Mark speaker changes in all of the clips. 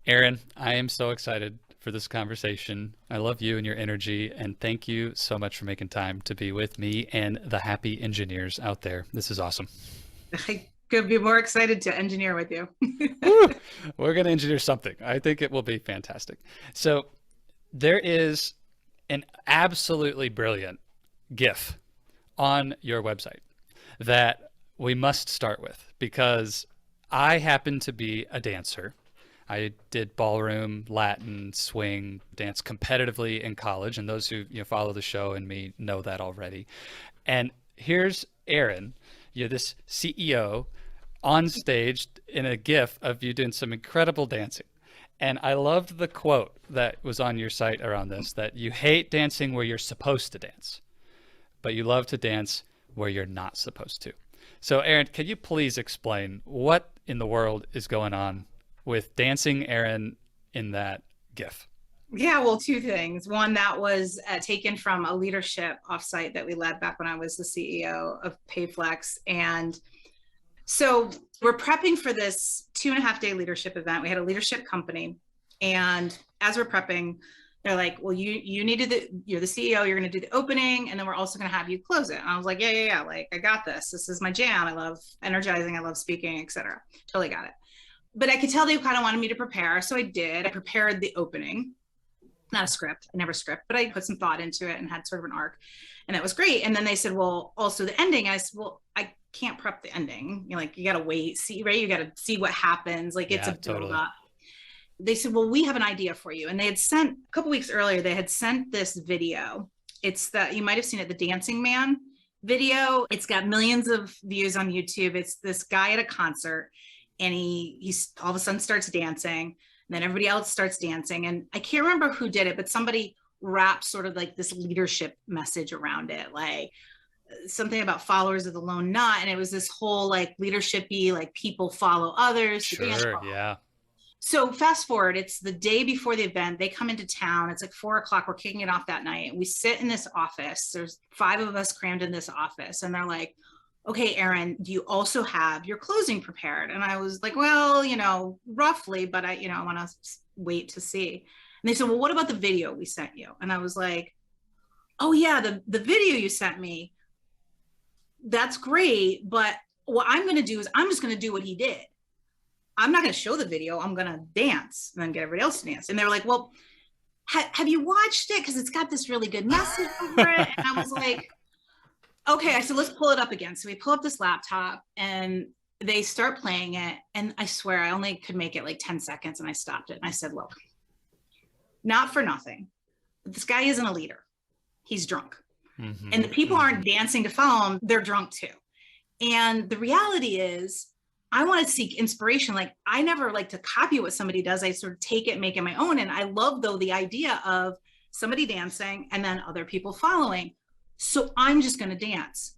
Speaker 1: Erin, I am so excited for this conversation. I love you and your energy, and thank you so much for making time to be with me and the happy engineers out there. This is awesome.
Speaker 2: I could be more excited to engineer with you.
Speaker 1: Woo! We're going to engineer something. I think it will be fantastic. So, there is an absolutely brilliant GIF on your website that we must start with because I happen to be a dancer. I did ballroom, Latin, swing, dance competitively in college, and those who follow the show and me know that already. And here's Erin, you're this CEO on stage in a GIF of you doing some incredible dancing. And I loved the quote that was on your site around this, that you hate dancing where you're supposed to dance, but you love to dance where you're not supposed to. So, Erin, can you please explain what in the world is going on with dancing Erin in that GIF?
Speaker 2: Yeah, well, two things. One, that was taken from a leadership offsite that we led back when I was the CEO of Payflex. And so we're prepping for this 2.5 day leadership event. We had a leadership company. And as we're prepping, they're like, well, you needed you're the CEO, you're going to do the opening, and then we're also going to have you close it. And I was like, yeah. Like, I got this. This is my jam. I love energizing. I love speaking, etc. Totally got it. But I could tell they kind of wanted me to prepare. So I did. I prepared the opening, not a script. I never script, but I put some thought into it and had sort of an arc. And that was great. And then they said, well, also the ending. I said, well, I can't prep the ending. You got to wait, see, right? You got to see what happens. Like it's
Speaker 1: Yeah,
Speaker 2: a build
Speaker 1: totally.
Speaker 2: up. They said, well, we have an idea for you. And they had sent a couple weeks earlier, they had sent this video. It's that you might've seen it, the Dancing Man video. It's got millions of views on YouTube. It's this guy at a concert and he's all of a sudden starts dancing. And then everybody else starts dancing. And I can't remember who did it, but somebody wrapped sort of like this leadership message around it, like something about followers of the lone nut. And it was this whole like leadershipy, like people follow others to dance.
Speaker 1: Sure, yeah.
Speaker 2: So fast forward, it's the day before the event. They come into town. It's like 4 o'clock. We're kicking it off that night. We sit in this office. There's 5 of us crammed in this office. And they're like, okay, Erin, do you also have your closing prepared? And I was like, well, roughly, but I want to wait to see. And they said, well, what about the video we sent you? And I was like, oh yeah, the video you sent me, that's great. But what I'm going to do is I'm just going to do what he did. I'm not going to show the video. I'm going to dance and then get everybody else to dance. And they were like, well, have you watched it? Because it's got this really good message over it. And I was like, okay. I said, let's pull it up again. So we pull up this laptop and they start playing it. And I swear I only could make it like 10 seconds and I stopped it. And I said, look, not for nothing, but this guy isn't a leader. He's drunk.
Speaker 1: Mm-hmm,
Speaker 2: And the people
Speaker 1: mm-hmm.
Speaker 2: aren't dancing to follow him. They're drunk too. And the reality is, I want to seek inspiration. Like I never like to copy what somebody does. I sort of take it, make it my own. And I love though the idea of somebody dancing and then other people following. So I'm just going to dance.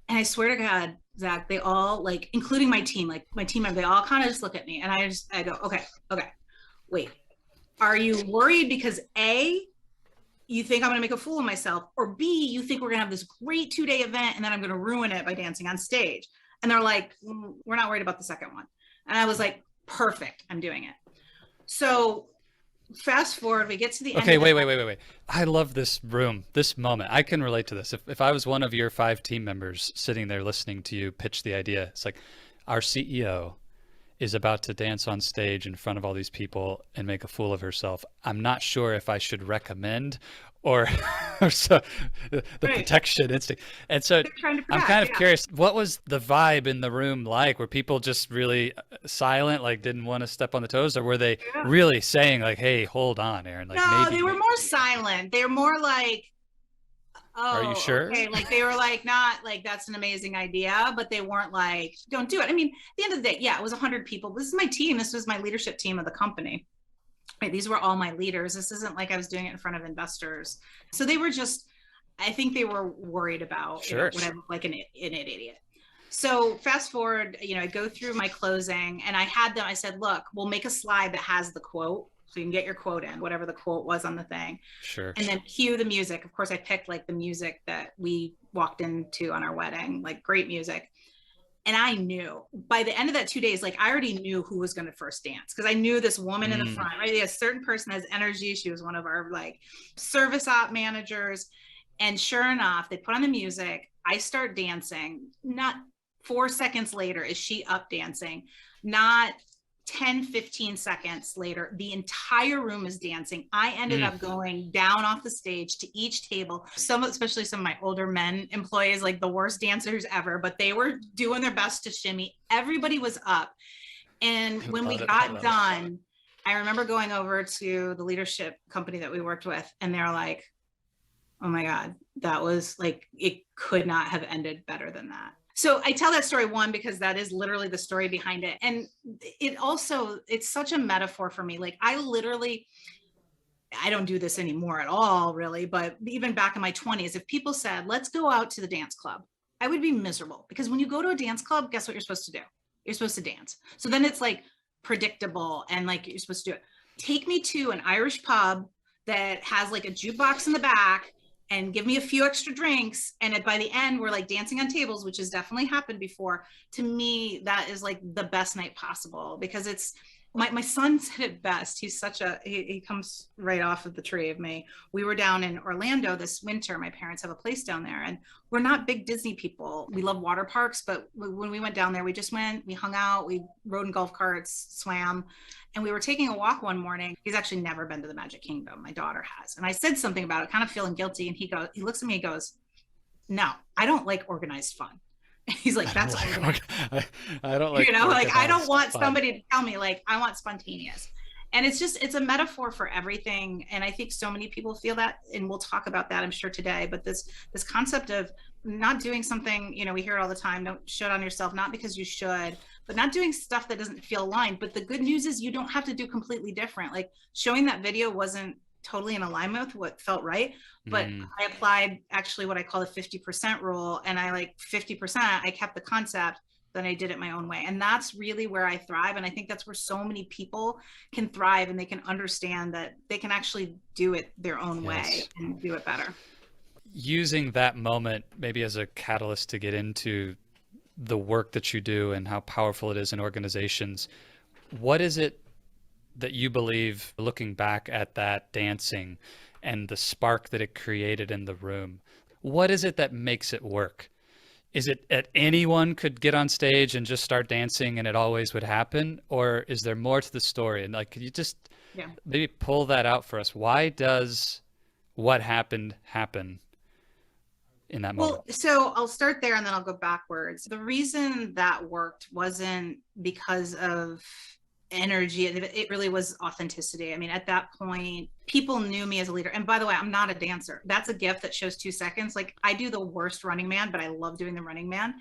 Speaker 2: And I swear to God, Zach, they all like, including my team, like my team member, they all kind of just look at me and I go, okay, wait, are you worried because A, you think I'm going to make a fool of myself, or B, you think we're going to have this great 2-day event and then I'm going to ruin it by dancing on stage? And they're like, we're not worried about the second one. And I was like, perfect, I'm doing it. So fast forward, we get to the end.
Speaker 1: Okay, wait. I love this room, this moment. I can relate to this. If I was one of your 5 team members sitting there listening to you pitch the idea, it's like our CEO is about to dance on stage in front of all these people and make a fool of herself. I'm not sure if I should recommend or, or so, the
Speaker 2: Right.
Speaker 1: protection instinct. And so
Speaker 2: They're trying to
Speaker 1: I'm
Speaker 2: protect,
Speaker 1: kind of
Speaker 2: yeah.
Speaker 1: curious, what was the vibe in the room like? Were people just really silent, like didn't want to step on the toes, or were they
Speaker 2: Yeah.
Speaker 1: really saying like, hey, hold on, Aaron, like
Speaker 2: No,
Speaker 1: maybe,
Speaker 2: they were
Speaker 1: maybe,
Speaker 2: more
Speaker 1: maybe.
Speaker 2: silent. They were more like,
Speaker 1: Are you
Speaker 2: oh,
Speaker 1: sure?
Speaker 2: okay. Like they were like, not like that's an amazing idea, but they weren't like, don't do it. I mean, at the end of the day, yeah, it was 100 people. This is my team. This was my leadership team of the company. Right? These were all my leaders. This isn't like I was doing it in front of investors. So they were just, I think they were worried about,
Speaker 1: Sure.
Speaker 2: what I look like an idiot. So fast forward, I go through my closing and I had them, I said, look, we'll make a slide that has the quote. So you can get your quote in, whatever the quote was on the thing.
Speaker 1: Sure.
Speaker 2: And then cue the music. Of course, I picked like the music that we walked into on our wedding, like great music. And I knew by the end of that 2 days, like I already knew who was going to first dance because I knew this woman in the front, right? A certain person has energy. She was one of our like service op managers. And sure enough, they put on the music. I start dancing. Not 4 seconds later is she up dancing. Not 10, 15 seconds later, the entire room is dancing. I ended up going down off the stage to each table. Especially some of my older men employees, like the worst dancers ever, but they were doing their best to shimmy. Everybody was up. And when we got done, I remember going over to the leadership company that we worked with, and they're like, oh my God, that was like, it could not have ended better than that. So I tell that story, one, because that is literally the story behind it. And it's such a metaphor for me. Like I don't do this anymore at all, really. But even back in my 20s, if people said, let's go out to the dance club, I would be miserable because when you go to a dance club, guess what you're supposed to do? You're supposed to dance. So then it's like predictable and like you're supposed to do it. Take me to an Irish pub that has like a jukebox in the back and give me a few extra drinks. And by the end, we're like dancing on tables, which has definitely happened before. To me, that is like the best night possible because it's my son said it best. He's he comes right off of the tree of me. We were down in Orlando this winter. My parents have a place down there and we're not big Disney people. We love water parks, but when we went down there, we hung out, we rode in golf carts, swam. And we were taking a walk one morning. He's actually never been to the Magic Kingdom. My daughter has. And I said something about it, kind of feeling guilty. And he looks at me and goes, no, I don't like organized fun. And he's like, that's organized.
Speaker 1: I don't like,
Speaker 2: like I don't want somebody to tell me like, I want spontaneous. And it's a metaphor for everything. And I think so many people feel that, and we'll talk about that, I'm sure, today. But this concept of not doing something, we hear it all the time, don't shit on yourself, not because you should, but not doing stuff that doesn't feel aligned. But the good news is you don't have to do completely different. Like showing that video wasn't totally in alignment with what felt right, but I applied actually what I call the 50% rule. And I like 50%, I kept the concept, then I did it my own way. And that's really where I thrive. And I think that's where so many people can thrive, and they can understand that they can actually do it their own way and do it better.
Speaker 1: Using that moment maybe as a catalyst to get into the work that you do and how powerful it is in organizations, what is it that you believe, looking back at that dancing and the spark that it created in the room, what is it that makes it work? Is it that anyone could get on stage and just start dancing and it always would happen? Or is there more to the story? And like, could you just maybe pull that out for us? Why does what happened happen in that moment?
Speaker 2: Well, so I'll start there and then I'll go backwards. The reason that worked wasn't because of energy. It really was authenticity. I mean, at that point, people knew me as a leader. And by the way, I'm not a dancer. That's a gift that shows 2 seconds. Like I do the worst running man, but I love doing the running man.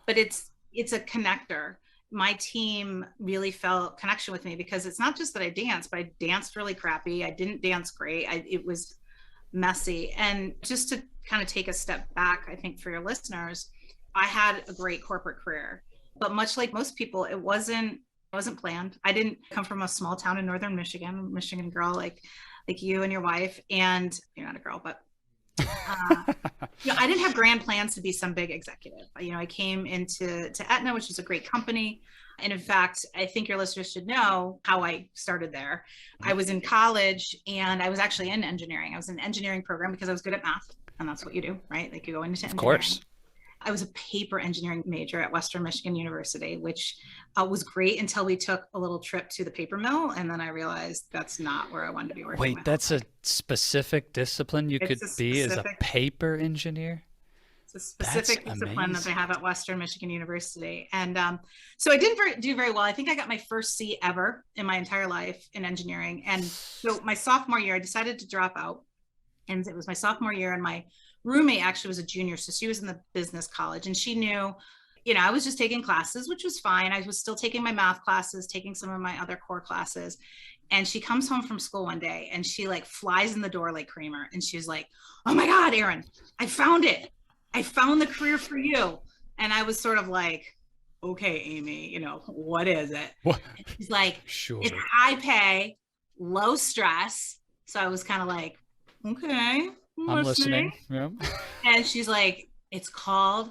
Speaker 2: But it's a connector. My team really felt connection with me because it's not just that I danced, but I danced really crappy. I didn't dance great. It was messy. And just to kind of take a step back, I think for your listeners, I had a great corporate career, but much like most people, it wasn't planned. I didn't come from a small town in northern Michigan, Michigan girl like you and your wife, and you're not a girl, but I didn't have grand plans to be some big executive. I came into Aetna, which is a great company. And in fact, I think your listeners should know how I started there. I was in college and I was actually in engineering. I was in an engineering program because I was good at math, and that's what you do, right? Like you go into engineering. Of course. I was a paper engineering major at Western Michigan University, which was great until we took a little trip to the paper mill. And then I realized that's not where I wanted to be working.
Speaker 1: Wait, that's a specific discipline you could be as a paper engineer?
Speaker 2: It's a specific discipline that they have at Western Michigan University. And so I didn't do very well. I think I got my first C ever in my entire life in engineering. And so my sophomore year, I decided to drop out. And it was my sophomore year, and my roommate actually was a junior. So she was in the business college, and she knew, I was just taking classes, which was fine. I was still taking my math classes, taking some of my other core classes. And she comes home from school one day and she like flies in the door like Kramer. And she's like, oh my God, Erin, I found it. I found the career for you. And I was sort of like, okay, Amy, what is it?
Speaker 1: What?
Speaker 2: She's like,
Speaker 1: sure.
Speaker 2: It's high pay, low stress. So I was kind of like, okay,
Speaker 1: I'm listening. Yeah.
Speaker 2: And she's like, it's called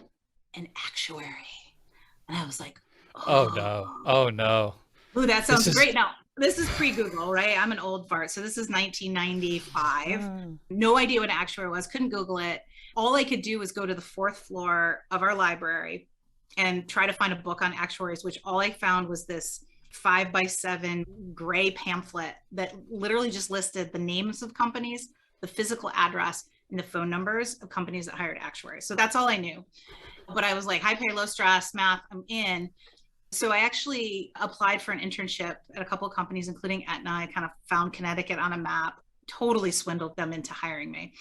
Speaker 2: an actuary. And I was like,
Speaker 1: Oh
Speaker 2: oh,
Speaker 1: no. Oh no.
Speaker 2: ooh, that
Speaker 1: This
Speaker 2: sounds
Speaker 1: is
Speaker 2: great. Now, this is pre-Google, right? I'm an old fart. So this is 1995.
Speaker 1: uh,
Speaker 2: No idea what an actuary was, couldn't Google it. All I could do was go to the fourth floor of our library and try to find a book on actuaries, which all I found was this 5x7 gray pamphlet that literally just listed the names of companies, the physical address, and the phone numbers of companies that hired actuaries. So that's all I knew. But I was like, high pay, low stress, math, I'm in. So I actually applied for an internship at a couple of companies, including Aetna. I kind of found Connecticut on a map, totally swindled them into hiring me,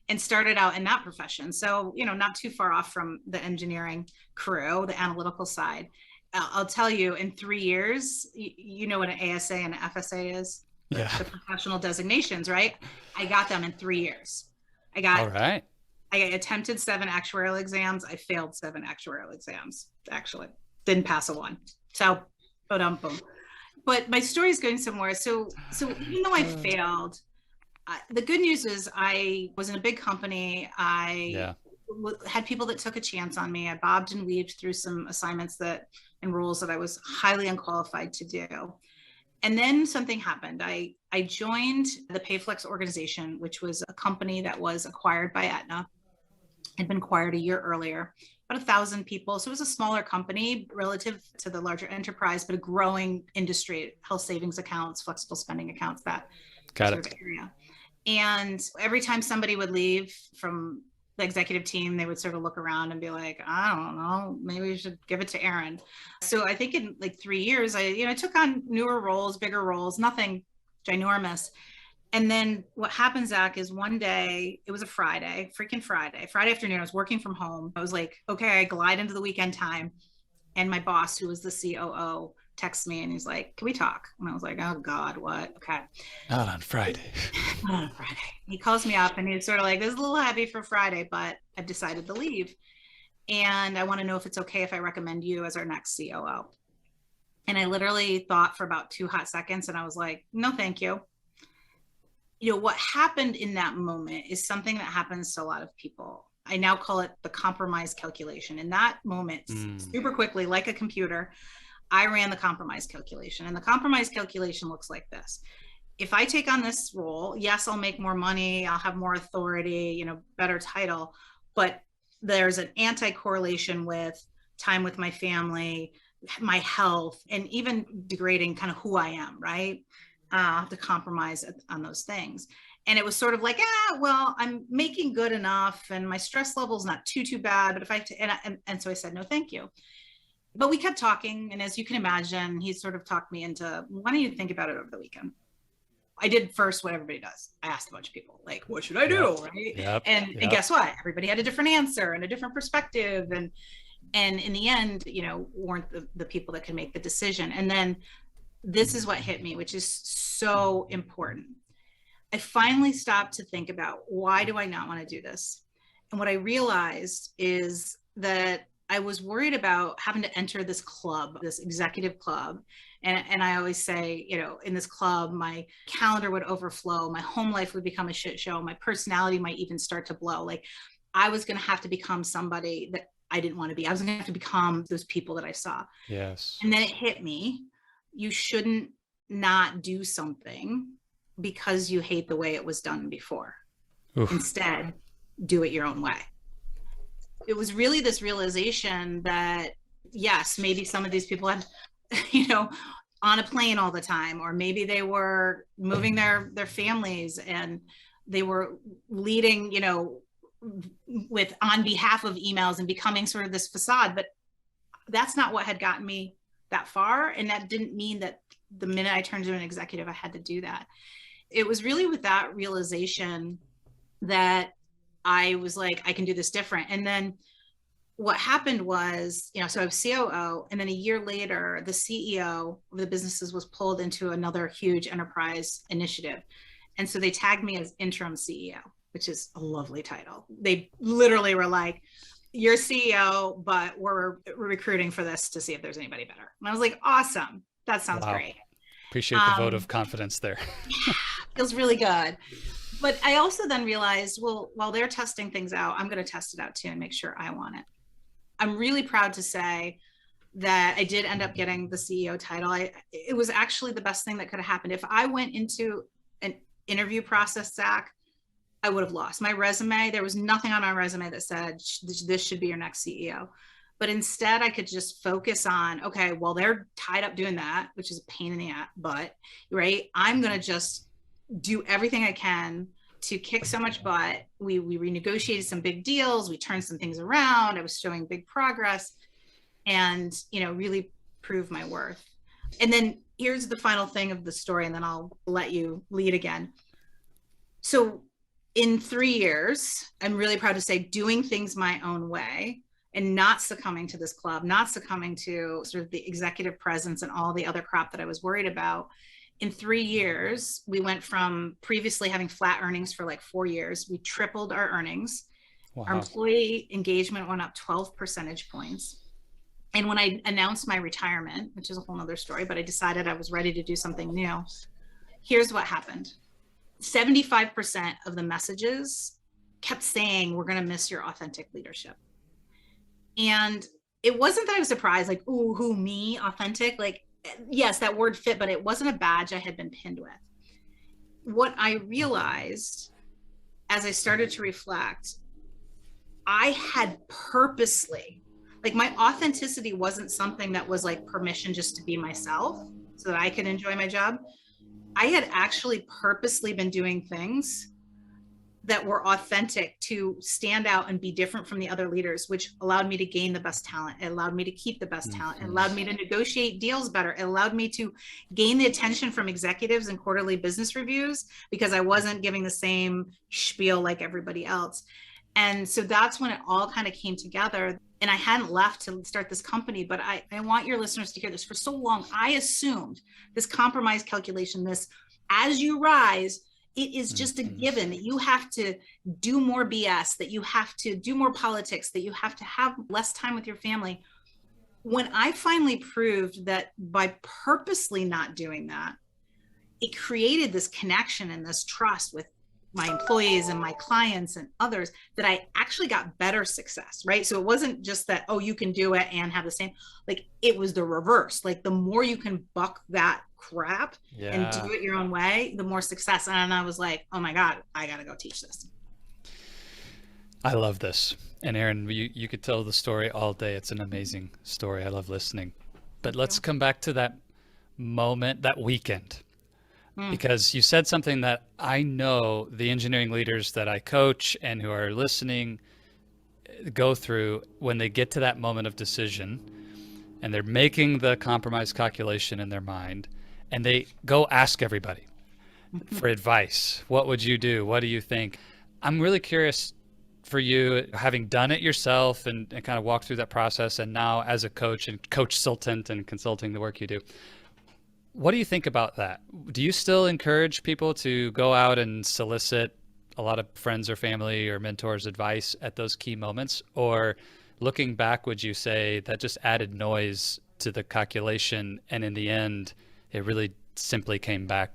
Speaker 2: and started out in that profession. So, not too far off from the engineering crew, the analytical side. I'll tell you, in 3 years, you know what an ASA and an FSA is,
Speaker 1: yeah.
Speaker 2: the professional designations, right? I got them in 3 years. I
Speaker 1: All
Speaker 2: got
Speaker 1: right.
Speaker 2: I attempted 7 actuarial exams. I failed 7 actuarial exams, actually. Didn't pass a one. So, boom. But my story is going somewhere. So even though I failed, the good news is I was in a big company. I
Speaker 1: Yeah.
Speaker 2: had people that took a chance on me. I bobbed and weaved through some assignments and roles that I was highly unqualified to do. And then something happened. I joined the Payflex organization, which was a company that was acquired by Aetna, had been acquired a year earlier, about 1,000 people. So it was a smaller company relative to the larger enterprise, but a growing industry, health savings accounts, flexible spending accounts, that
Speaker 1: Got
Speaker 2: sort
Speaker 1: it.
Speaker 2: of area. And every time somebody would leave from the executive team, they would sort of look around and be like, I don't know, maybe we should give it to Erin. So I think in like 3 years, I took on newer roles, bigger roles, nothing ginormous. And then what happened, Zach, is one day, it was a Friday, freaking Friday afternoon. I was working from home. I was like, okay, I glide into the weekend time. And my boss, who was the COO, texts me and he's like, can we talk? And I was like, oh God, what? Okay.
Speaker 1: Not on Friday.
Speaker 2: Not on Friday. He calls me up and he's sort of like, this is a little heavy for Friday, but I've decided to leave. And I want to know if it's okay if I recommend you as our next COO. And I literally thought for about 2 hot seconds and I was like, no, thank you. What happened in that moment is something that happens to a lot of people. I now call it the compromise calculation. In that moment, super quickly, like a computer, I ran the compromise calculation. And the compromise calculation looks like this. If I take on this role, yes, I'll make more money, I'll have more authority, better title, but there's an anti-correlation with time with my family, my health, and even degrading kind of who I am, right? To compromise on those things. And it was sort of like, well, I'm making good enough and my stress level is not too bad. But if and so I said, no, thank you. But we kept talking. And as you can imagine, he sort of talked me into, why don't you think about it over the weekend? I did first what everybody does. I asked a bunch of people, like, what should I do? Right.
Speaker 1: Yep.
Speaker 2: And guess what? Everybody had a different answer and a different perspective. And in the end, weren't the people that could make the decision. And then this is what hit me, which is so important. I finally stopped to think about, why do I not want to do this? And what I realized is that I was worried about having to enter this club, this executive club. And I always say, in this club, my calendar would overflow. My home life would become a shit show. My personality might even start to blow. Like I was going to have to become somebody that I didn't want to be. I was going to have to become those people that I saw.
Speaker 1: Yes.
Speaker 2: And then it hit me. You shouldn't not do something because you hate the way it was done before. Oof. Instead, do it your own way. It was really this realization that, yes, maybe some of these people had, on a plane all the time, or maybe they were moving their families and they were leading, with on behalf of emails and becoming sort of this facade. But that's not what had gotten me that far. And that didn't mean that the minute I turned into an executive, I had to do that. It was really with that realization that I was like, I can do this different. And then what happened was, so I was COO, and then a year later, the CEO of the businesses was pulled into another huge enterprise initiative. And so they tagged me as interim CEO, which is a lovely title. They literally were like, you're CEO, but we're recruiting for this to see if there's anybody better. And I was like, awesome. That sounds great.
Speaker 1: Appreciate the vote of confidence there.
Speaker 2: Feels really good. But I also then realized, well, while they're testing things out, I'm going to test it out too and make sure I want it. I'm really proud to say that I did end up getting the CEO title. It was actually the best thing that could have happened. If I went into an interview process, Zach, I would have lost my resume. There was nothing on my resume that said this should be your next CEO. But instead, I could just focus on, okay, well, they're tied up doing that, which is a pain in the butt, right? I'm going to just do everything I can to kick so much butt. We renegotiated some big deals. We turned some things around. I was showing big progress and, really prove my worth. And then here's the final thing of the story, and then I'll let you lead again. So in 3 years, I'm really proud to say, doing things my own way and not succumbing to this club, not succumbing to sort of the executive presence and all the other crap that I was worried about. In 3 years, we went from previously having flat earnings for like 4 years. We tripled our earnings.
Speaker 1: Wow.
Speaker 2: Our employee engagement went up 12 percentage points. And when I announced my retirement, which is a whole nother story, but I decided I was ready to do something new, here's what happened. 75% of the messages kept saying, we're going to miss your authentic leadership. And it wasn't that I was surprised, like, ooh, who, me, authentic? Like, yes, that word fit, but it wasn't a badge I had been pinned with. What I realized as I started to reflect, I had purposely, like, my authenticity wasn't something that was like permission just to be myself so that I could enjoy my job. I had actually purposely been doing things that were authentic to stand out and be different from the other leaders, which allowed me to gain the best talent. It allowed me to keep the best talent. It allowed me to negotiate deals better. It allowed me to gain the attention from executives in quarterly business reviews because I wasn't giving the same spiel like everybody else. And so that's when it all kind of came together. And I hadn't left to start this company, but I want your listeners to hear this. For so long, I assumed this compromise calculation, this as you rise, it is just a given that you have to do more BS, that you have to do more politics, that you have to have less time with your family. When I finally proved that by purposely not doing that, it created this connection and this trust with my employees and my clients and others, that I actually got better success, right? So it wasn't just that, oh, you can do it and have the same, like, it was the reverse. Like, the more you can buck that crap and do it your own way, the more success. And I was like, oh my God, I got to go teach this.
Speaker 1: I love this. And Erin, you could tell the story all day. It's an amazing story. I love listening. But let's come back to that moment, that weekend. Because you said something that I know the engineering leaders that I coach and who are listening go through when they get to that moment of decision and they're making the compromise calculation in their mind and they go ask everybody for advice. What would you do? What do you think? I'm really curious for you, having done it yourself and kind of walked through that process, and now as a coach and consultant and consulting the work you do. What do you think about that? Do you still encourage people to go out and solicit a lot of friends or family or mentors' advice at those key moments? Or looking back, would you say that just added noise to the calculation and in the end, it really simply came back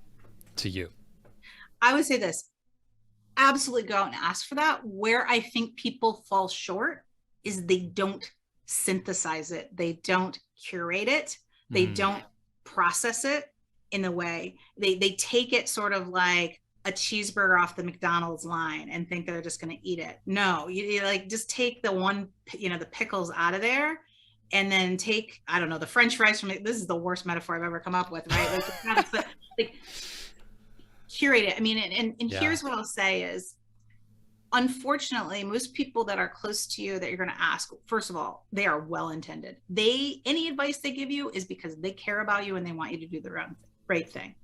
Speaker 1: to you?
Speaker 2: I would say this, absolutely go out and ask for that. Where I think people fall short is they don't synthesize it. They don't curate it. They don't process it in a way. They take it sort of like a cheeseburger off the McDonald's line and think they're just going to eat it. No, you like just take the one, the pickles out of there, and then take, I don't know, the French fries from it. This is the worst metaphor I've ever come up with, right? Like curate it. I mean, and here's what I'll say is, unfortunately, most people that are close to you that you're going to ask, first of all, they are well-intended. Any advice they give you is because they care about you and they want you to do the right thing.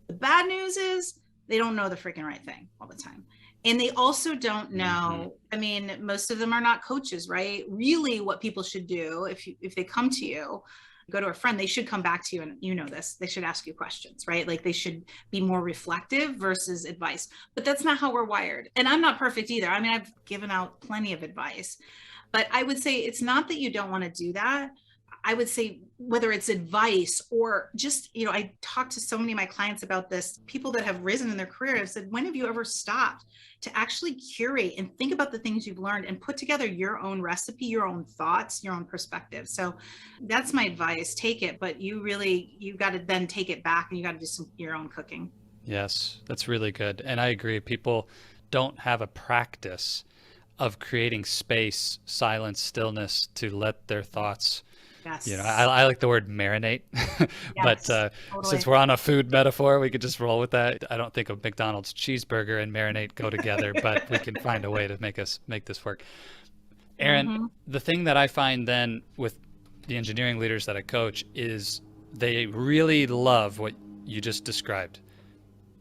Speaker 2: The bad news is they don't know the freaking right thing all the time. And they also don't know, I mean, most of them are not coaches, right? Really what people should do if they come to you, go to a friend, they should come back to you, and you know this, they should ask you questions, right? Like, they should be more reflective versus advice. But that's not how we're wired. And I'm not perfect either. I mean, I've given out plenty of advice, but I would say it's not that you don't want to do that. I would say, whether it's advice or just, I talk to so many of my clients about this, people that have risen in their career. I've said, when have you ever stopped to actually curate and think about the things you've learned and put together your own recipe, your own thoughts, your own perspective? So that's my advice. Take it, but you got to then take it back and you got to do your own cooking.
Speaker 1: Yes, that's really good. And I agree. People don't have a practice of creating space, silence, stillness to let their thoughts,
Speaker 2: Yes.
Speaker 1: I like the word marinate, but
Speaker 2: Yes, totally.
Speaker 1: since we're on a food metaphor, we could just roll with that. I don't think a McDonald's cheeseburger and marinate go together, but we can find a way to make this work. Erin,
Speaker 2: Mm-hmm.
Speaker 1: the thing that I find then with the engineering leaders that I coach is they really love what you just described.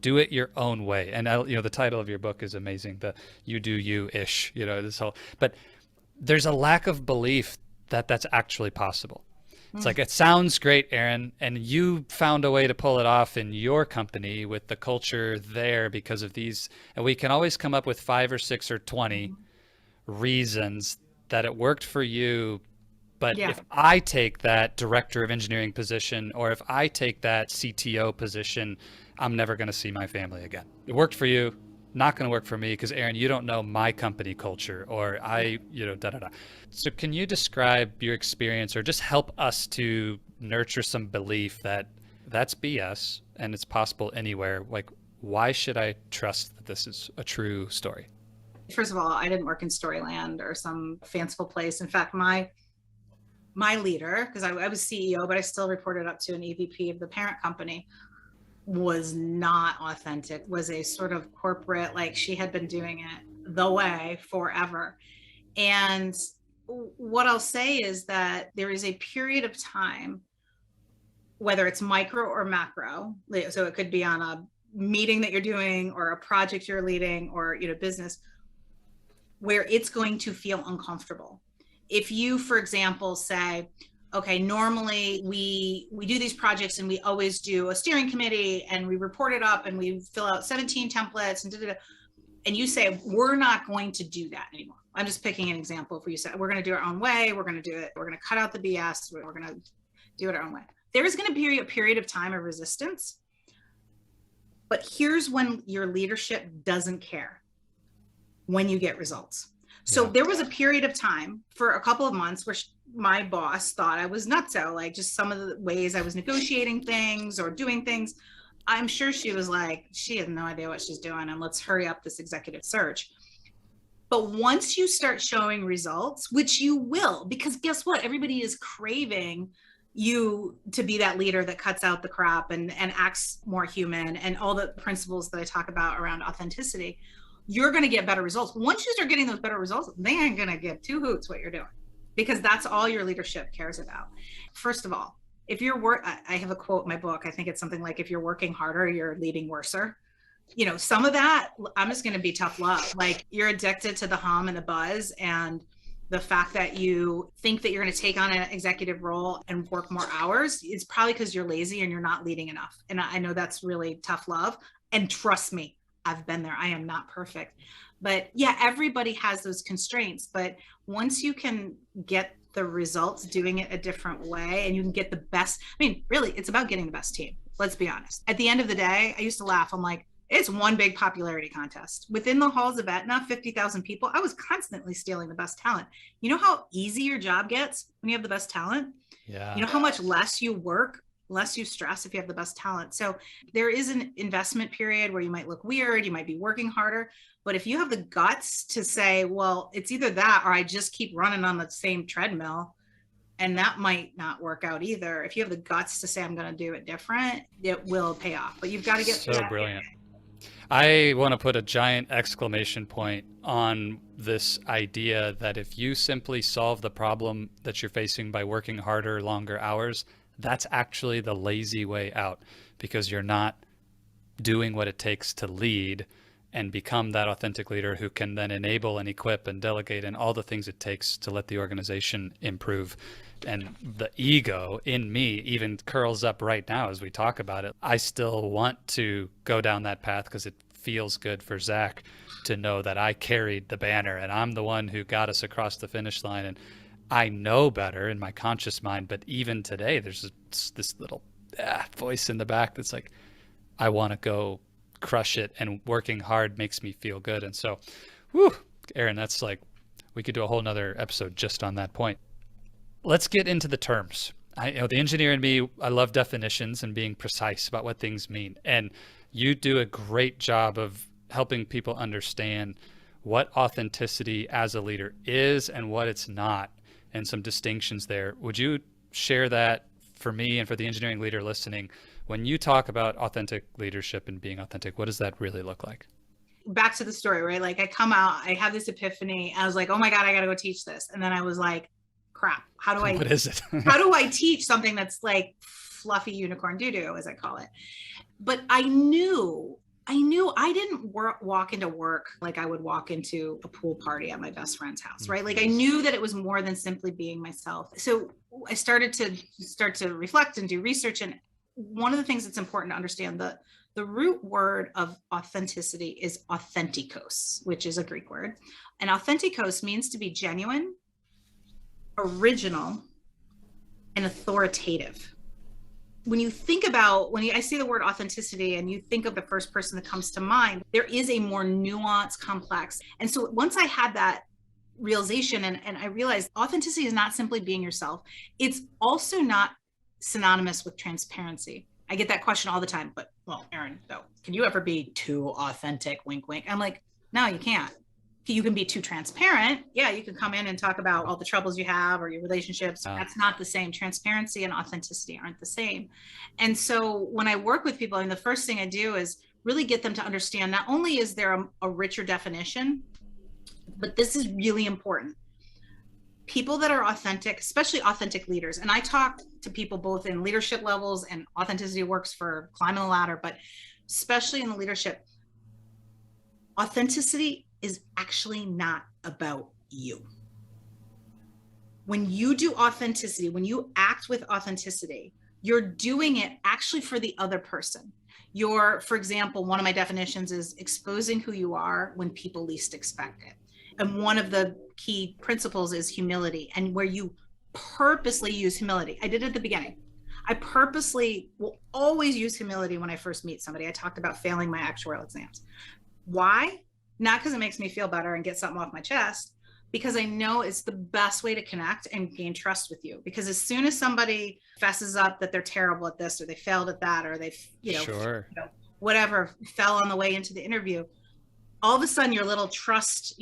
Speaker 1: Do it your own way. And the title of your book is amazing. The you do you ish, this whole, but there's a lack of belief that that's actually possible. It's like, it sounds great, Erin, and you found a way to pull it off in your company with the culture there because of these. And we can always come up with 5 or 6 or 20 reasons that it worked for you. But
Speaker 2: Yeah.
Speaker 1: if I take that director of engineering position, or if I take that CTO position, I'm never going to see my family again. It worked for you, not going to work for me because, Erin, you don't know my company culture, or da da da. So can you describe your experience or just help us to nurture some belief that that's BS and it's possible anywhere? Like, why should I trust that this is a true story?
Speaker 2: First of all, I didn't work in Storyland or some fanciful place. In fact, my leader, because I was CEO, but I still reported up to an EVP of the parent company, was not authentic, was a sort of corporate, like she had been doing it the way forever. And what I'll say is that there is a period of time, whether it's micro or macro, so it could be on a meeting that you're doing or a project you're leading or business, where it's going to feel uncomfortable. If you, for example, say, okay, normally we do these projects and we always do a steering committee and we report it up and we fill out 17 templates and you say, we're not going to do that anymore. I'm just picking an example for you. Say, we're going to do it our own way. We're going to do it. We're going to cut out the BS. We're going to do it our own way. There is going to be a period of time of resistance. But here's when your leadership doesn't care: when you get results. So there was a period of time for a couple of months where my boss thought I was nutso, like just some of the ways I was negotiating things or doing things. I'm sure she was like, she has no idea what she's doing, and let's hurry up this executive search. But once you start showing results, which you will, because guess what? Everybody is craving you to be that leader that cuts out the crap and acts more human, and all the principles that I talk about around authenticity. You're going to get better results. Once you start getting those better results, they ain't going to give two hoots what you're doing, because that's all your leadership cares about. First of all, if you're I have a quote in my book. I think it's something like, if you're working harder, you're leading worser. Some of that, I'm just going to be tough love. Like, you're addicted to the hum and the buzz, and the fact that you think that you're going to take on an executive role and work more hours, it's probably because you're lazy and you're not leading enough. And I know that's really tough love. And trust me, I've been there. I am not perfect. But yeah, everybody has those constraints. But once you can get the results doing it a different way, and you can get the best, really, it's about getting the best team. Let's be honest. At the end of the day, I used to laugh. I'm like, it's one big popularity contest. Within the halls of Aetna, 50,000 people, I was constantly stealing the best talent. You know how easy your job gets when you have the best talent?
Speaker 1: Yeah.
Speaker 2: You know how much less you work, less you stress if you have the best talent. So there is an investment period where you might look weird, you might be working harder. But if you have the guts to say, well, it's either that or I just keep running on the same treadmill, and that might not work out either. If you have the guts to say, I'm going to do it different, it will pay off. But you've got to get
Speaker 1: so
Speaker 2: through that.
Speaker 1: Brilliant. I want to put a giant exclamation point on this idea that if you simply solve the problem that you're facing by working harder, longer hours, that's actually the lazy way out, because you're not doing what it takes to lead and become that authentic leader who can then enable and equip and delegate and all the things it takes to let the organization improve. And the ego in me even curls up right now as we talk about it. I still want to go down that path because it feels good for Zach to know that I carried the banner and I'm the one who got us across the finish line. And I know better in my conscious mind, but even today, there's this little voice in the back that's like, I want to go crush it, and working hard makes me feel good. And so, whew, Erin, that's like, we could do a whole nother episode just on that point. Let's get into the terms. The engineer in me, I love definitions and being precise about what things mean. And you do a great job of helping people understand what authenticity as a leader is and what it's not, and some distinctions there. Would you share that for me and for the engineering leader listening? When you talk about authentic leadership and being authentic, what does that really look like?
Speaker 2: Back to the story, right? Like I come out, I have this epiphany. I was like, oh my God, I got to go teach this. And then I was like, crap,
Speaker 1: What is it?
Speaker 2: how do I teach something that's like fluffy unicorn doo-doo, as I call it? But I knew I didn't walk into work like I would walk into a pool party at my best friend's house, right? Like I knew that it was more than simply being myself. So I started to reflect and do research. And one of the things that's important to understand, the root word of authenticity is authentikos, which is a Greek word. And authentikos means to be genuine, original, and authoritative. When you think about, I see the word authenticity and you think of the first person that comes to mind, there is a more nuanced, complex. And so once I had that realization and I realized authenticity is not simply being yourself, it's also not synonymous with transparency. I get that question all the time, but well, Erin, though, can you ever be too authentic? Wink, wink. I'm like, no, you can't. You can be too transparent. Yeah, you can come in and talk about all the troubles you have or your relationships. That's not the same. Transparency and authenticity aren't the same. And so when I work with people, the first thing I do is really get them to understand not only is there a richer definition, but this is really important. People that are authentic, especially authentic leaders, and I talk to people both in leadership levels, and authenticity works for climbing the ladder, but especially in the leadership, authenticity is actually not about you. When you do authenticity, when you act with authenticity, you're doing it actually for the other person. For example, one of my definitions is exposing who you are when people least expect it. And one of the key principles is humility, and where you purposely use humility. I did it at the beginning. I purposely will always use humility when I first meet somebody. I talked about failing my actuarial exams. Why? Not because it makes me feel better and get something off my chest, because I know it's the best way to connect and gain trust with you. Because as soon as somebody fesses up that they're terrible at this, or they failed at that, or they,
Speaker 1: Sure.
Speaker 2: Whatever, fell on the way into the interview, all of a sudden your little trust,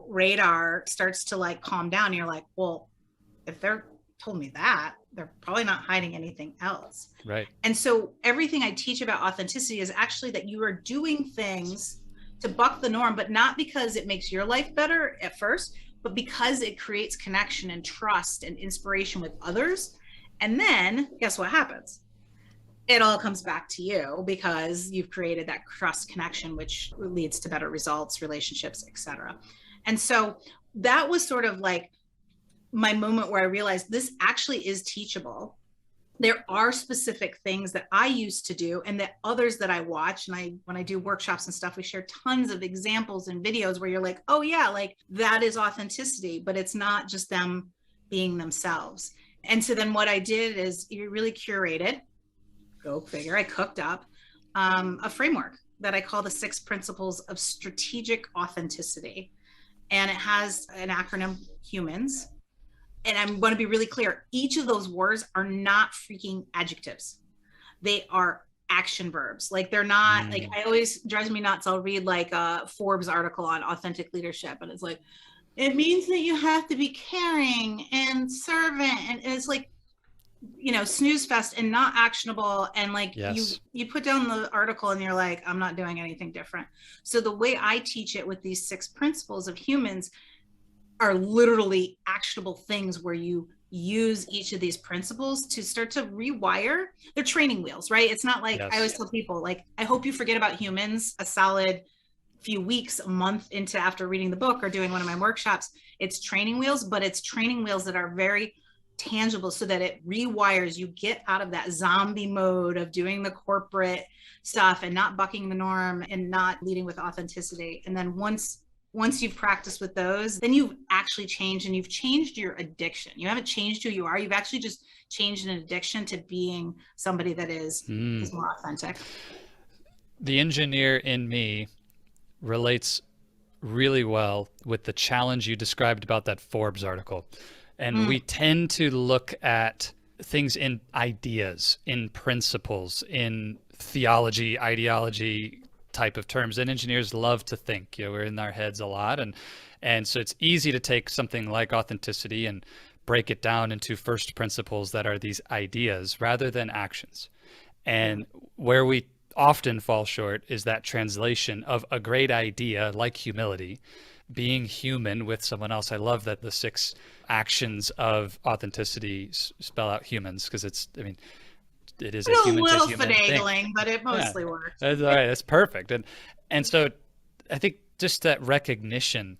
Speaker 2: radar starts to like calm down. You're like, well, if they're told me that, they're probably not hiding anything else.
Speaker 1: Right.
Speaker 2: And so everything I teach about authenticity is actually that you are doing things to buck the norm, but not because it makes your life better at first, but because it creates connection and trust and inspiration with others. And then guess what happens? It all comes back to you because you've created that trust connection, which leads to better results, relationships, etc. And so that was sort of like my moment where I realized this actually is teachable. There are specific things that I used to do and that others that I watch, and when I do workshops and stuff, we share tons of examples and videos where you're like, oh yeah, like that is authenticity, but it's not just them being themselves. And so then what I did is you really curated, go figure, I cooked up a framework that I call the 6 principles of strategic authenticity. And it has an acronym, HUMANS. And I'm going to be really clear. Each of those words are not freaking adjectives. They are action verbs. Like they're not like, I always drives me nuts. I'll read like a Forbes article on authentic leadership. And it's like, it means that you have to be caring and servant. And it's like, snooze fest and not actionable. And like
Speaker 1: Yes.
Speaker 2: you put down the article and you're like, I'm not doing anything different. So the way I teach it with these 6 principles of HUMANS are literally actionable things where you use each of these principles to start to rewire. They're training wheels, right? It's not like, I always tell people, like, I hope you forget about HUMANS a solid few weeks, a month into after reading the book or doing one of my workshops. It's training wheels, but it's training wheels that are very tangible so that it rewires. You get out of that zombie mode of doing the corporate stuff and not bucking the norm and not leading with authenticity. And then once once you've practiced with those, then you've actually changed, and you've changed your addiction. You haven't changed who you are. You've actually just changed an addiction to being somebody that is more authentic.
Speaker 1: The engineer in me relates really well with the challenge you described about that Forbes article. And we tend to look at things in ideas, in principles, in theology, ideology type of terms. And engineers love to think. We're in our heads a lot. And so it's easy to take something like authenticity and break it down into first principles that are these ideas rather than actions. And where we often fall short is that translation of a great idea like humility, being human with someone else. I love that the 6 actions of authenticity spell out humans, because it is a human to human
Speaker 2: finagling,
Speaker 1: thing.
Speaker 2: but it mostly works.
Speaker 1: That's all right. That's perfect. And so I think just that recognition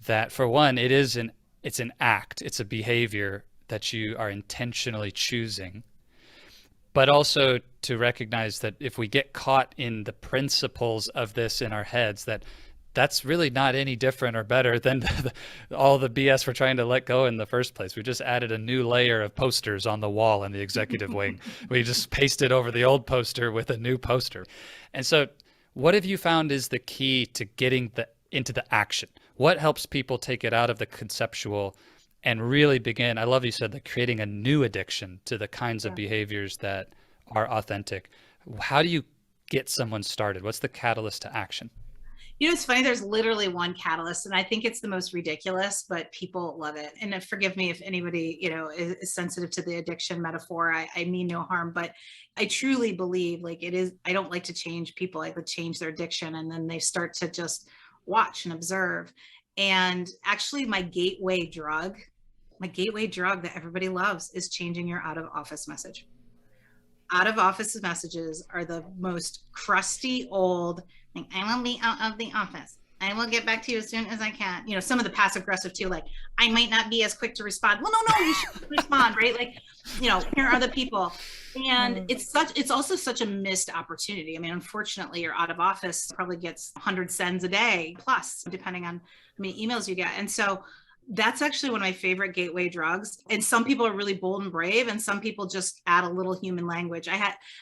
Speaker 1: that, for one, it's an act, it's a behavior that you are intentionally choosing, but also to recognize that if we get caught in the principles of this in our heads, that's really not any different or better than all the BS we're trying to let go in the first place. We just added a new layer of posters on the wall in the executive wing. We just pasted over the old poster with a new poster. And so what have you found is the key to getting into the action? What helps people take it out of the conceptual and really begin? I love you said that, creating a new addiction to the kinds of behaviors that are authentic. How do you get someone started? What's the catalyst to action?
Speaker 2: It's funny, there's literally one catalyst, and I think it's the most ridiculous, but people love it. And forgive me if anybody, is sensitive to the addiction metaphor. I mean no harm, but I truly believe, like, it is, I don't like to change people. I would change their addiction, and then they start to just watch and observe. And actually my gateway drug that everybody loves is changing your out of office message. Out of office messages are the most crusty old, like, I will be out of the office, I will get back to you as soon as I can. Some of the passive aggressive too, like, I might not be as quick to respond. Well, no, you should respond, right? Like, here are the people. And it's also such a missed opportunity. Unfortunately, your out of office probably gets 100 sends a day plus, depending on how many emails you get. And so that's actually one of my favorite gateway drugs. And some people are really bold and brave, and some people just add a little human language. I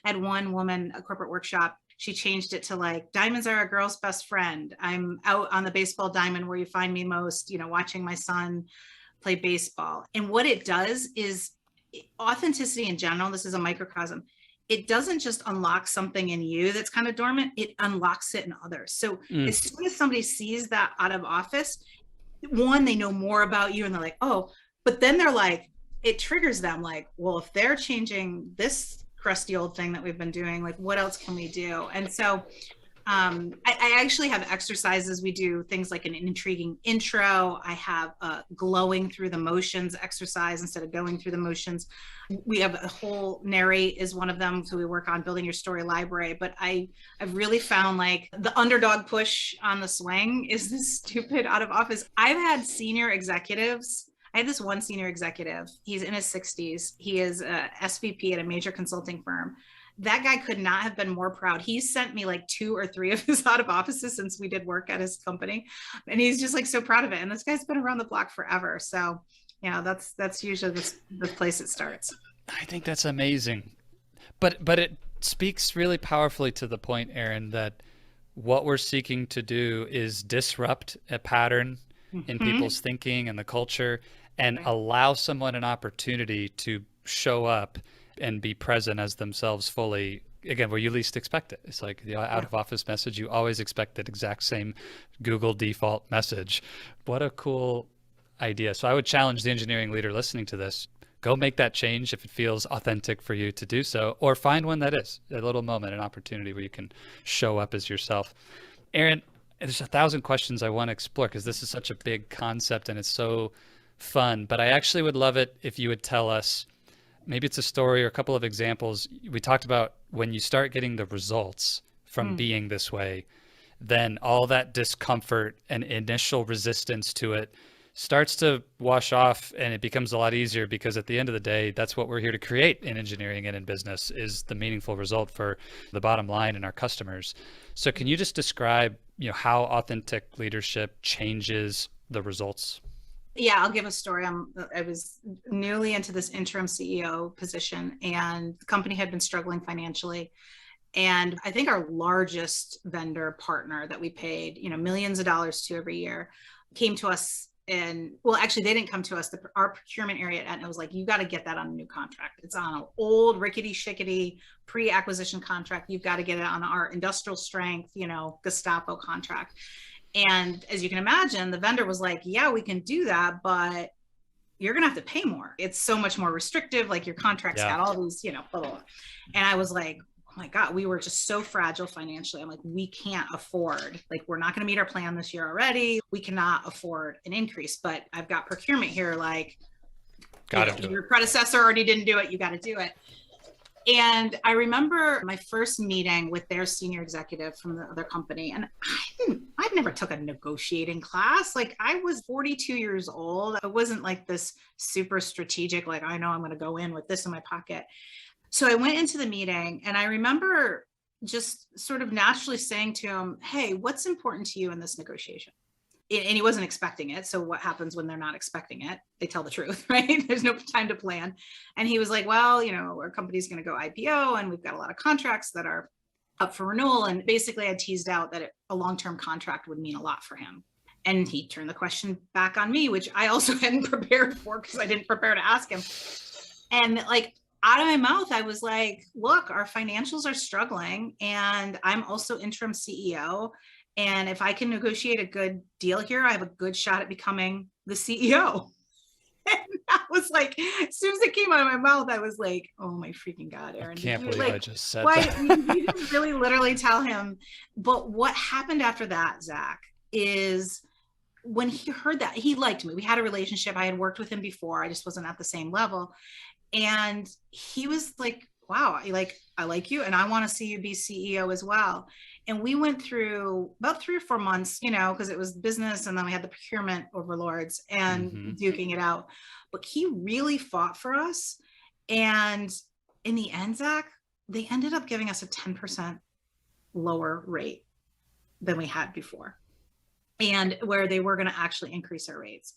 Speaker 2: had one woman, a corporate workshop, she changed it to, like, diamonds are a girl's best friend. I'm out on the baseball diamond where you find me most, watching my son play baseball. And what it does is, authenticity in general, this is a microcosm. It doesn't just unlock something in you that's kind of dormant, it unlocks it in others. So as soon as somebody sees that out of office, one, they know more about you, and they're like, oh, but then they're like, it triggers them, like, well, if they're changing this crusty old thing that we've been doing, like, what else can we do? And so I actually have exercises. We do things like an intriguing intro. I have a glowing through the motions exercise instead of going through the motions. We have a whole narrate is one of them. So we work on building your story library. But I've really found, like, the underdog push on the swing is this stupid out of office. I've had senior executives. I had this one senior executive. He's in his 60s. He is a SVP at a major consulting firm. That guy could not have been more proud. He sent me like 2 or 3 of his out of offices since we did work at his company. And he's just, like, so proud of it. And this guy's been around the block forever. So, that's usually the place it starts.
Speaker 1: I think that's amazing. But it speaks really powerfully to the point, Erin, that what we're seeking to do is disrupt a pattern in people's thinking and the culture, and allow someone an opportunity to show up and be present as themselves fully, again, where you least expect it. It's like the out of office message, you always expect that exact same Google default message. What a cool idea. So I would challenge the engineering leader listening to this, go make that change if it feels authentic for you to do so, or find one that is a little moment, an opportunity where you can show up as yourself. Erin, there's 1,000 questions I want to explore, because this is such a big concept and it's so fun, but I actually would love it if you would tell us, maybe it's a story or a couple of examples. We talked about when you start getting the results from being this way, then all that discomfort and initial resistance to it starts to wash off, and it becomes a lot easier, because at the end of the day, that's what we're here to create in engineering and in business, is the meaningful result for the bottom line and our customers. So can you just describe how authentic leadership changes the results?
Speaker 2: Yeah, I'll give a story. I was newly into this interim CEO position, and the company had been struggling financially. And I think our largest vendor partner that we paid, millions of dollars to every year, came to us. And well, actually, they didn't come to us. Our procurement area at Aetna was like, you got to get that on a new contract. It's on an old rickety shickety pre-acquisition contract. You've got to get it on our industrial strength, Gestapo contract. And as you can imagine, the vendor was like, yeah, we can do that, but you're going to have to pay more. It's so much more restrictive. Like your contract's got all these, blah, blah, blah. And I was like, oh my God, we were just so fragile financially. I'm like, we can't afford, like, we're not going to meet our plan this year already. We cannot afford an increase, but I've got procurement here. Like, your predecessor already didn't do it. You got to do it. And I remember my first meeting with their senior executive from the other company. And I've never took a negotiating class. Like, I was 42 years old. I wasn't like this super strategic, like, I know I'm going to go in with this in my pocket. So I went into the meeting, and I remember just sort of naturally saying to him, hey, what's important to you in this negotiation? And he wasn't expecting it. So what happens when they're not expecting it? They tell the truth, right? There's no time to plan. And he was like, well, our company's going to go IPO, and we've got a lot of contracts that are up for renewal. And basically I teased out that a long-term contract would mean a lot for him. And he turned the question back on me, which I also hadn't prepared for because I didn't prepare to ask him. And like, out of my mouth, I was like, look, our financials are struggling, and I'm also interim CEO. And if I can negotiate a good deal here, I have a good shot at becoming the CEO. And I was like, as soon as it came out of my mouth, I was like, oh my freaking God, Erin.
Speaker 1: I can't believe I just said
Speaker 2: that.
Speaker 1: That.
Speaker 2: You didn't really literally tell him. But what happened after that, Zach, is when he heard that, he liked me. We had a relationship. I had worked with him before. I just wasn't at the same level. And he was like, wow, I like you, and I want to see you be CEO as well. And we went through about 3 or 4 months, because it was business, and then we had the procurement overlords and duking it out. But he really fought for us. And in the end, Zach, they ended up giving us a 10% lower rate than we had before, and where they were going to actually increase our rates.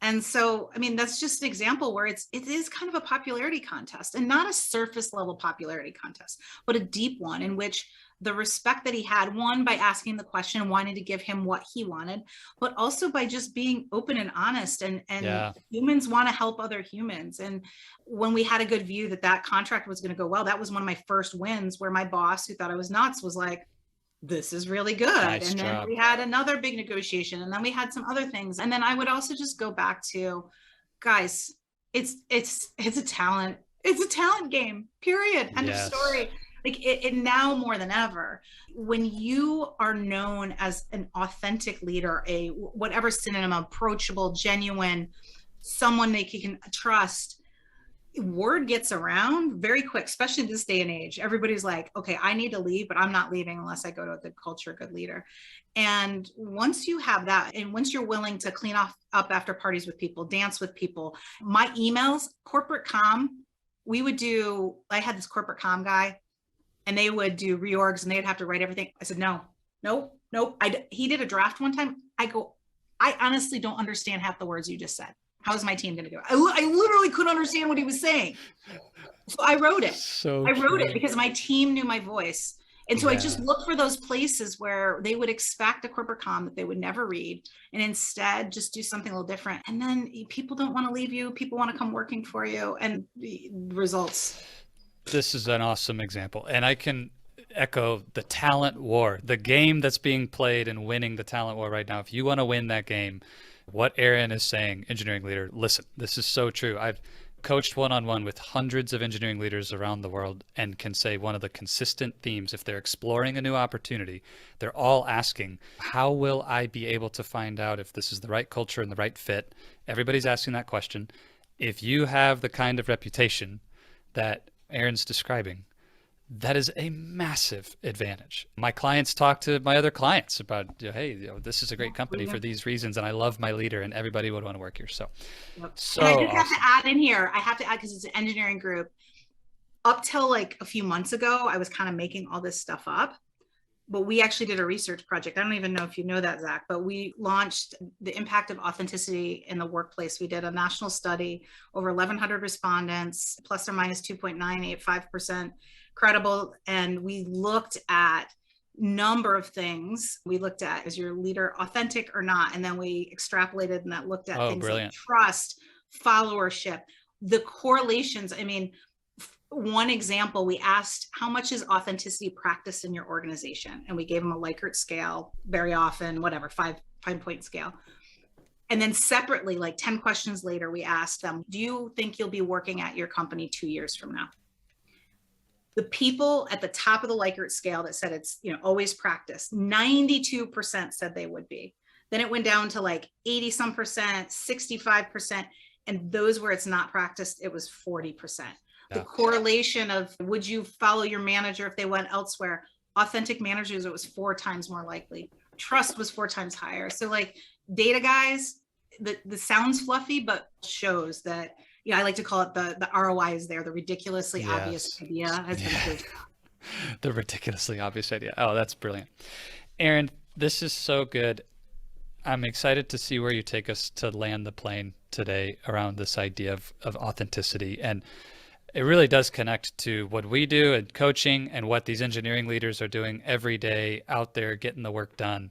Speaker 2: And so, I mean, that's just an example where it is kind of a popularity contest, and not a surface level popularity contest, but a deep one in which the respect that he had, one, by asking the question, wanting to give him what he wanted, but also by just being open and honest. And humans want to help other humans. And when we had a good view that contract was going to go well, that was one of my first wins, where my boss, who thought I was nuts, was like, this is really good. Nice job. Then we had another big negotiation, and then we had some other things. And then I would also just go back to, guys, it's a talent. It's a talent game, period. End of story. Like it now more than ever, when you are known as an authentic leader, whatever synonym, approachable, genuine, someone that you can trust, word gets around very quick, especially in this day and age. Everybody's like, okay, I need to leave, but I'm not leaving unless I go to a good culture, good leader. And once you have that, and once you're willing to clean up after parties with people, dance with people, my emails, corporate comm, I had this corporate comm guy, and they would do reorgs, and they'd have to write everything. I said, no. He did a draft one time. I go, I honestly don't understand half the words you just said. How is my team going to do it? I literally couldn't understand what he was saying. So I wrote it. I wrote it because my team knew my voice. And so I just looked for those places where they would expect a corporate comm that they would never read, and instead just do something a little different. And then people don't want to leave you. People want to come working for you, and the results.
Speaker 1: This is an awesome example. And I can echo the talent war, the game that's being played and winning the talent war right now. If you want to win that game, what Erin is saying, engineering leader, listen, this is so true. I've coached one-on-one with hundreds of engineering leaders around the world, and can say one of the consistent themes, if they're exploring a new opportunity, they're all asking, how will I be able to find out if this is the right culture and the right fit? Everybody's asking that question. If you have the kind of reputation that Erin's describing, that is a massive advantage. My clients talk to my other clients about, hey, this is a great company for these reasons, and I love my leader, and everybody would want to work here. So
Speaker 2: and I just awesome. Have to add in here, because it's an engineering group. Up till like a few months ago, I was kind of making all this stuff up. but we actually did a research project. I don't even know if you know that, Zach, but we launched the impact of authenticity in the workplace. We did a national study, over 1,100 respondents, plus or minus 2.985% credible. And we looked at number of things. We looked at, is your leader authentic or not? And then we extrapolated and that looked at things
Speaker 1: brilliant.
Speaker 2: like trust, followership, the correlations. I mean, one example, we asked how much is authenticity practiced in your organization? And we gave them a Likert scale, very often, whatever, 5-point scale. And then separately, like 10 questions later, we asked them, do you think you'll be working at your company 2 years from now? The people at the top of the Likert scale that said it's, always practiced, 92% said they would be. Then it went down to like 80 some percent, 65%. And those where it's not practiced, it was 40%. The correlation of would you follow your manager if they went elsewhere? Authentic managers, it was 4 times more likely. Trust was 4 times higher. So like data guys, the sounds fluffy, but shows that, I like to call it the ROI is there, the ridiculously obvious idea has been proved.
Speaker 1: The ridiculously obvious idea. Oh, that's brilliant. Erin, this is so good. I'm excited to see where you take us to land the plane today around this idea of authenticity. And it really does connect to what we do in coaching and what these engineering leaders are doing every day out there getting the work done,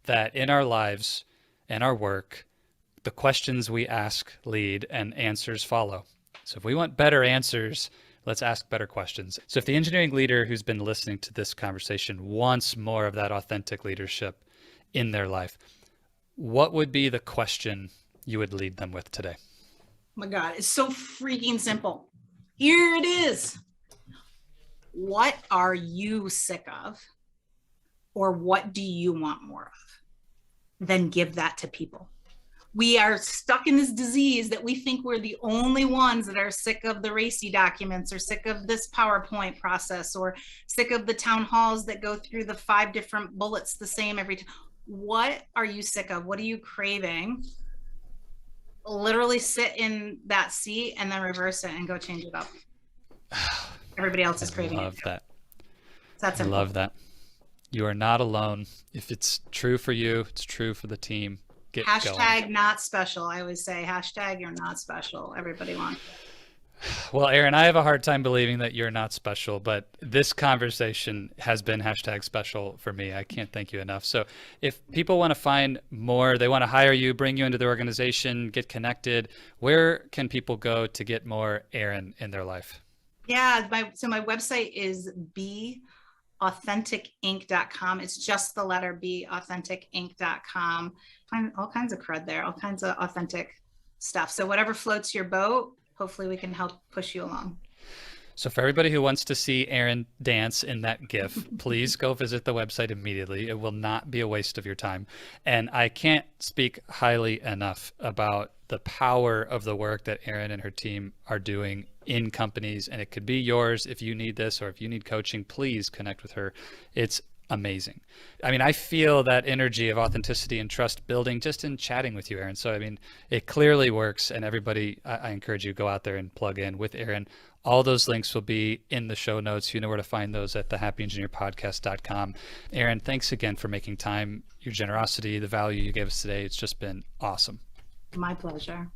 Speaker 1: that in our lives and our work, the questions we ask lead and answers follow. So if we want better answers, let's ask better questions. So if the engineering leader who's been listening to this conversation wants more of that authentic leadership in their life, what would be the question you would lead them with today?
Speaker 2: Oh my God, it's so freaking simple. Here it is. What are you sick of? Or what do you want more of? Then give that to people. We are stuck in this disease that we think we're the only ones that are sick of the racy documents or sick of this PowerPoint process or sick of the town halls that go through the 5 different bullets the same every time. What are you sick of? What are you craving? Literally sit in that seat and then reverse it and go change it up. Everybody else is craving it.
Speaker 1: I love that.
Speaker 2: That's simple.
Speaker 1: I love that. You are not alone. If it's true for you, it's true for the team. Get
Speaker 2: hashtag
Speaker 1: going.
Speaker 2: Not special. I always say hashtag you're not special. Everybody wants it.
Speaker 1: Well, Erin, I have a hard time believing that you're not special, but this conversation has been hashtag special for me. I can't thank you enough. So if people want to find more, they want to hire you, bring you into their organization, get connected, where can people go to get more Erin in their life?
Speaker 2: Yeah, my website is beauthenticinc.com. It's just the letter B, authentic.inc.com. Find all kinds of crud there, all kinds of authentic stuff. So whatever floats your boat, hopefully we can help push you along.
Speaker 1: So for everybody who wants to see Erin dance in that GIF, please go visit the website immediately. It will not be a waste of your time. And I can't speak highly enough about the power of the work that Erin and her team are doing in companies. And it could be yours if you need this, or if you need coaching, please connect with her. It's amazing. I mean, I feel that energy of authenticity and trust building just in chatting with you, Erin. So, I mean, it clearly works, and everybody, I encourage you to go out there and plug in with Erin. All those links will be in the show notes. You know where to find those at thehappyengineerpodcast.com. Erin, thanks again for making time, your generosity, the value you gave us today. It's just been awesome.
Speaker 2: My pleasure.